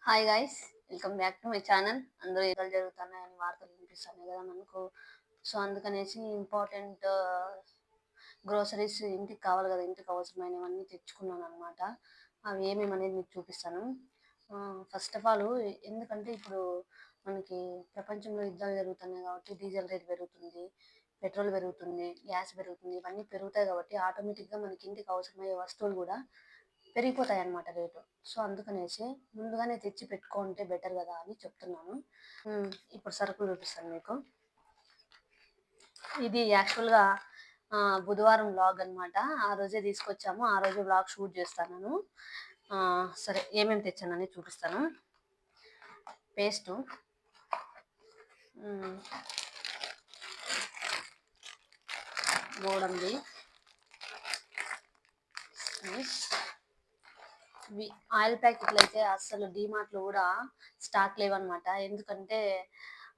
Hi guys, welcome back to my channel. అందరూ ఏదో జరుగుతున్నాయని వార్తలు వినిపిస్తున్నాయి కదా మనకు. సో అందుకనేసి ఇంపార్టెంట్ గ్రోసరీస్ ఇంటికి కావాలి కదా, ఇంటికి అవసరమైనవన్నీ తెచ్చుకున్నాను అనమాట. అవి ఏమేమి అనేది మీకు చూపిస్తాను. ఫస్ట్ ఆఫ్ ఆల్, ఎందుకంటే ఇప్పుడు మనకి ప్రపంచంలో యుద్ధాలు జరుగుతున్నాయి కాబట్టి డీజిల్ రేట్ పెరుగుతుంది, పెట్రోల్ పెరుగుతుంది, గ్యాస్ పెరుగుతుంది. ఇవన్నీ పెరుగుతాయి కాబట్టి ఆటోమేటిక్గా మనకి ఇంటికి అవసరమయ్యే వస్తువులు కూడా పెరిగిపోతాయి అన్నమాట రేటు. సో అందుకనేసి ముందుగానే తెచ్చి పెట్టుకుంటే బెటర్ కదా అని చెప్తున్నాను. ఇప్పుడు సరుకులు చూపిస్తాను మీకు. ఇది యాక్చువల్గా బుధవారం వ్లాగ్ అనమాట. ఆ రోజే తీసుకొచ్చాము, ఆ రోజే వ్లాగ్ షూట్ చేస్తాను. సరే, ఏమేమి తెచ్చానని చూపిస్తాను. పేస్టు, గోడంబి, ఆయిల్ ప్యాకెట్లు అయితే అసలు డీమార్ట్లో కూడా స్టాక్ లేవన్నమాట. ఎందుకంటే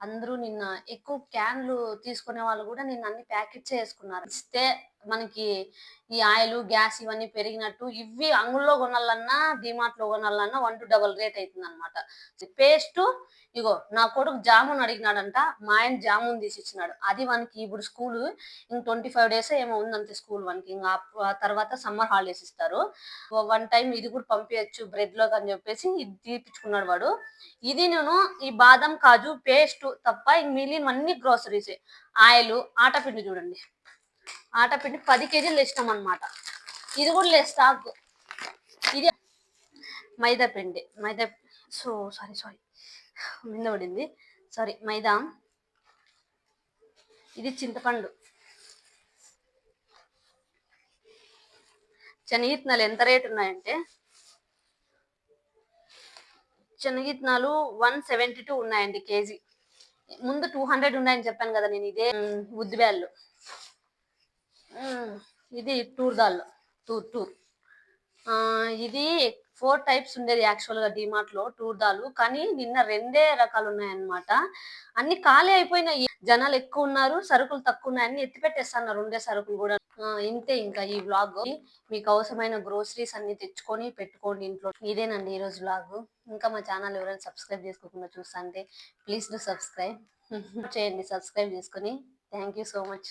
అందరూ నిన్న ఎక్కువ క్యాన్లు తీసుకునే వాళ్ళు కూడా నిన్న అన్ని ప్యాకెట్స్ వేసుకున్నారు. ఇస్తే మనకి ఈ ఆయిల్ గ్యాస్ ఇవన్నీ పెరిగినట్టు ఇవి అంగుల్లో కొనాలన్నా డిమార్ట్ లో కొనాలన్నా 1 to డబల్ రేట్ అవుతుంది అనమాట. పేస్ట్, ఇగో నా కొడుకు జామున్ అడిగినాడంట, మా ఆయన జామున్ తీసి ఇచ్చినాడు. అది వానికి ఇప్పుడు స్కూల్ ఇంక 25 days ఏమో ఉందంతే స్కూల్ వానికి. ఇంకా తర్వాత సమ్మర్ హాలిడేస్ ఇస్తారు. 1 time ఇది కూడా పంపించచ్చు బ్రెడ్ లో అని చెప్పేసి ఇది తీపిచ్చుకున్నాడు వాడు. ఇది నేను ఈ బాదం కాజు పేస్ట్ తప్ప ఇంక మిగిలినవన్నీ గ్రోసరీస్. ఆయిల్, ఆటపిండి చూడండి, ఆటపిండి 10 kgs ఇష్టం అనమాట. ఇది కూడా లేదు స్టాక్. ఇది మైదా పిండి, సారీ మీద పడింది, సారీ, మైదా. ఇది చింతపండు. శనగిత్తనాలు ఎంత రేట్ ఉన్నాయంటే, శనగిత్తనాలు 172 ఉన్నాయండి కేజీ. ముందు 200 ఉన్నాయని చెప్పాను కదా నేను. ఇదే ఉద్దిబ్యాళ్ళు. ఇది టూర్ దాల్, టూర్. ఇది 4 types ఉండేది యాక్చువల్గా డిమార్ట్ లో టూర్ దాల్, కానీ నిన్న 2 రకాలు ఉన్నాయన్నమాట. అన్ని ఖాళీ అయిపోయినాయి. జనాలు ఎక్కువ ఉన్నారు, సరుకులు తక్కువ ఉన్నాయని ఎత్తి పెట్టేస్తున్నారు ఉండే సరుకులు కూడా. ఇంతే ఇంకా ఈ వ్లాగ్. మీకు అవసరమైన గ్రోసరీస్ అన్ని తెచ్చుకొని పెట్టుకోండి ఇంట్లో. ఇదేనండి ఈరోజు వ్లాగ్. ఇంకా మా ఛానల్ ఎవరైనా సబ్స్క్రైబ్ చేసుకోకుండా చూస్తుంటే ప్లీజ్ డు సబ్స్క్రైబ్ చేయండి. సబ్స్క్రైబ్ చేసుకొని థ్యాంక్ యూ సో మచ్.